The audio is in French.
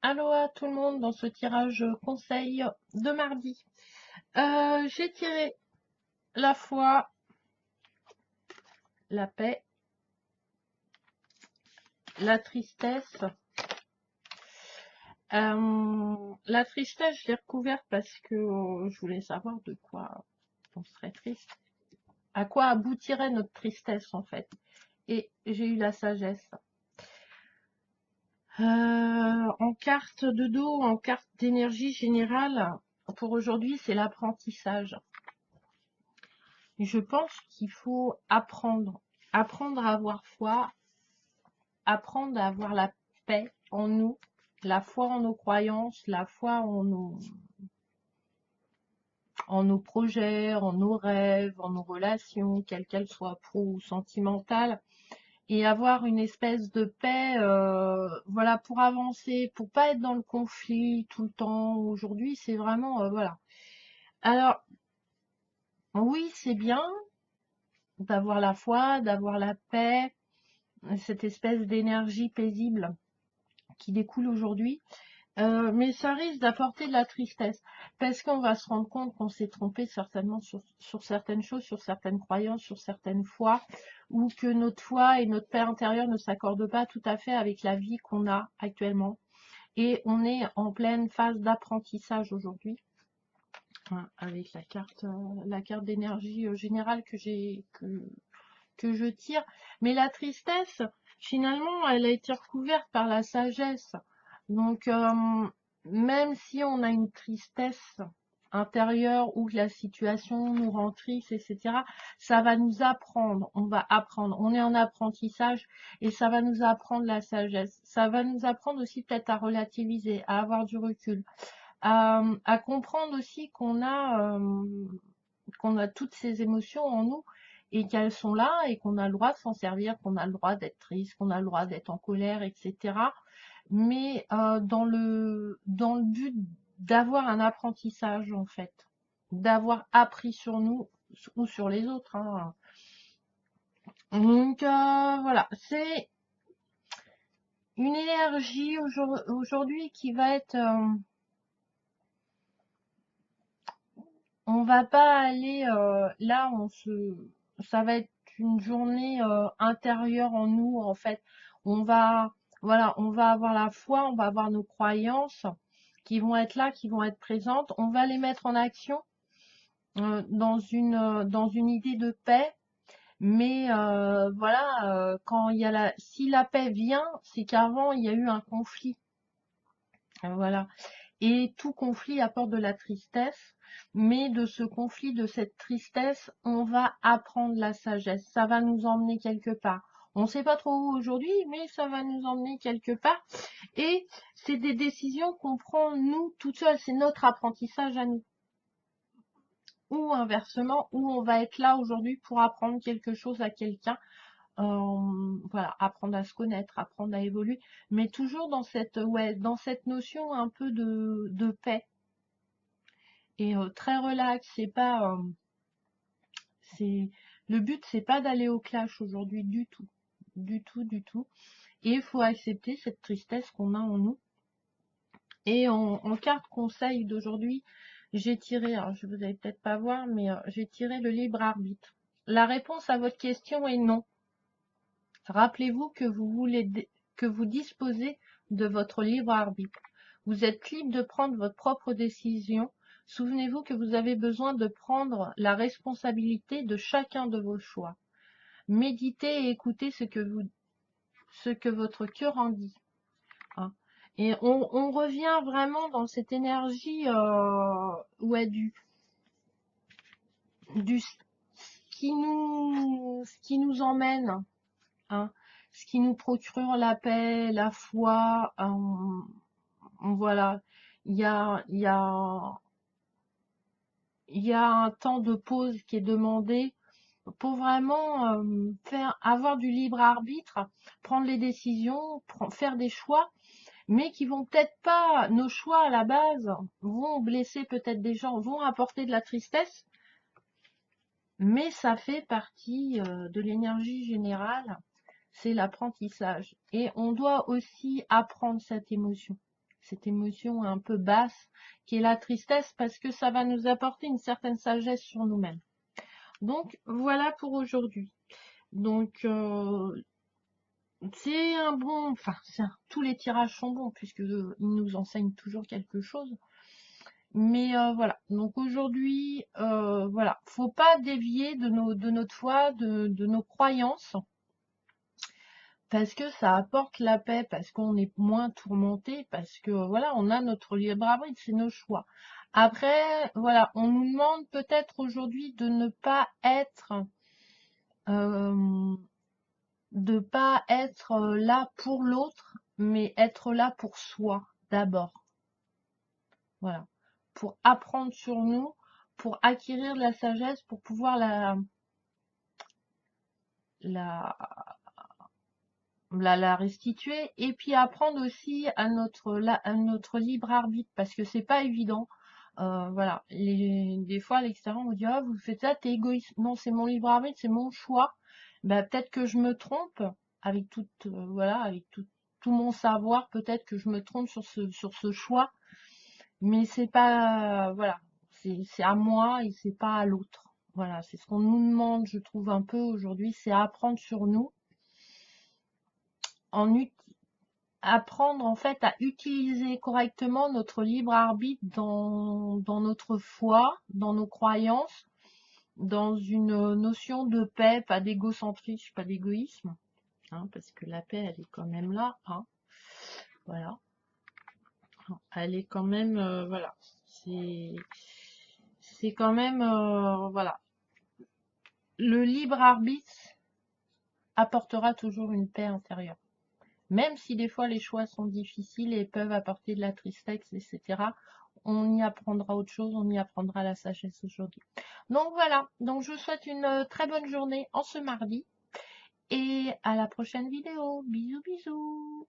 Allô à tout le monde dans ce tirage conseil de mardi. J'ai tiré la foi, la paix, la tristesse. La tristesse, je l'ai recouverte parce que je voulais savoir de quoi on serait triste. À quoi aboutirait notre tristesse en fait. Et j'ai eu la sagesse. En carte de dos, en carte d'énergie générale, pour aujourd'hui, c'est l'apprentissage. Je pense qu'il faut apprendre à avoir foi, apprendre à avoir la paix en nous, la foi en nos croyances, la foi en nos projets, en nos rêves, en nos relations, quelles qu'elles soient, pro ou sentimentales, et avoir une espèce de paix, voilà, pour avancer, pour pas être dans le conflit tout le temps. Aujourd'hui, c'est vraiment, voilà. Alors, oui, c'est bien d'avoir la foi, d'avoir la paix, cette espèce d'énergie paisible qui découle aujourd'hui, mais ça risque d'apporter de la tristesse, parce qu'on va se rendre compte qu'on s'est trompé certainement sur certaines choses, sur certaines croyances, sur certaines foi, ou que notre foi et notre paix intérieure ne s'accordent pas tout à fait avec la vie qu'on a actuellement. Et on est en pleine phase d'apprentissage aujourd'hui, hein, avec la carte d'énergie générale que je tire. Mais la tristesse, finalement, elle a été recouverte par la sagesse. Donc, même si on a une tristesse intérieure ou que la situation nous rend triste, etc., ça va nous apprendre, on va apprendre, on est en apprentissage et ça va nous apprendre la sagesse. Ça va nous apprendre aussi peut-être à relativiser, à avoir du recul, à comprendre aussi qu'on a toutes ces émotions en nous et qu'elles sont là et qu'on a le droit de s'en servir, qu'on a le droit d'être triste, qu'on a le droit d'être en colère, etc. Mais dans le but d'avoir un apprentissage en fait, d'avoir appris sur nous ou sur les autres, hein. Donc voilà, c'est une énergie aujourd'hui qui va être, on va pas aller là, ça va être une journée intérieure en nous en fait. On va, voilà, on va avoir la foi, on va avoir nos croyances qui vont être là, qui vont être présentes. On va les mettre en action dans une idée de paix. Mais voilà, quand il y a si la paix vient, c'est qu'avant il y a eu un conflit. Voilà. Et tout conflit apporte de la tristesse, mais de ce conflit, de cette tristesse, on va apprendre la sagesse. Ça va nous emmener quelque part. On ne sait pas trop où aujourd'hui, mais ça va nous emmener quelque part. Et c'est des décisions qu'on prend nous toutes seules. C'est notre apprentissage à nous. Ou inversement, où on va être là aujourd'hui pour apprendre quelque chose à quelqu'un. Voilà, apprendre à se connaître, apprendre à évoluer, mais toujours dans dans cette notion un peu de paix. Et très relax, c'est pas c'est le but, c'est pas d'aller au clash aujourd'hui du tout, du tout, du tout. Et il faut accepter cette tristesse qu'on a en nous. Et en carte conseil d'aujourd'hui, j'ai tiré, alors je vous allez peut-être pas voir, mais j'ai tiré le libre arbitre. La réponse à votre question est non. Rappelez-vous que vous disposez de votre libre arbitre. Vous êtes libre de prendre votre propre décision. Souvenez-vous que vous avez besoin de prendre la responsabilité de chacun de vos choix. Méditez et écoutez ce que votre cœur en dit, hein. Et on revient vraiment dans cette énergie ouais, du ce qui nous emmène, hein, ce qui nous procure la paix, la foi. Voilà, il y a un temps de pause qui est demandé pour vraiment avoir du libre arbitre, prendre les décisions, faire des choix, mais qui vont peut-être pas, nos choix à la base vont blesser peut-être des gens, vont apporter de la tristesse, mais ça fait partie de l'énergie générale, c'est l'apprentissage. Et on doit aussi apprendre cette émotion. cette émotion un peu basse qui est la tristesse, parce que ça va nous apporter une certaine sagesse sur nous-mêmes. Donc voilà pour aujourd'hui. Donc c'est un bon, enfin tous les tirages sont bons puisque ils nous enseignent toujours quelque chose. Mais voilà, donc aujourd'hui, voilà, faut pas dévier de notre foi, de nos croyances, parce que ça apporte la paix, parce qu'on est moins tourmenté, parce que voilà, on a notre libre arbitre, c'est nos choix. Après, voilà, on nous demande peut-être aujourd'hui de ne pas être euh, là pour l'autre, mais être là pour soi d'abord. Voilà. Pour apprendre sur nous, pour acquérir de la sagesse, pour pouvoir la, la restituer, et puis apprendre aussi à notre libre arbitre, parce que c'est pas évident. Voilà. Des fois, à l'extérieur, on vous dit, ah, vous faites ça, t'es égoïste. Non, c'est mon libre arbitre, c'est mon choix. Ben, peut-être que je me trompe, avec voilà, avec tout mon savoir, peut-être que je me trompe sur ce choix, mais c'est pas, voilà, c'est à moi et c'est pas à l'autre. Voilà, c'est ce qu'on nous demande, je trouve un peu aujourd'hui, c'est apprendre sur nous, apprendre en fait à utiliser correctement notre libre arbitre dans notre foi, dans nos croyances, dans une notion de paix, pas d'égocentrisme, pas d'égoïsme, hein, parce que la paix, elle est quand même là, hein, voilà. Elle est quand même, voilà, c'est quand même, voilà. Le libre arbitre apportera toujours une paix intérieure. Même si des fois les choix sont difficiles et peuvent apporter de la tristesse, etc., on y apprendra autre chose, on y apprendra la sagesse aujourd'hui. Donc voilà, donc je vous souhaite une très bonne journée en ce mardi et à la prochaine vidéo. Bisous bisous.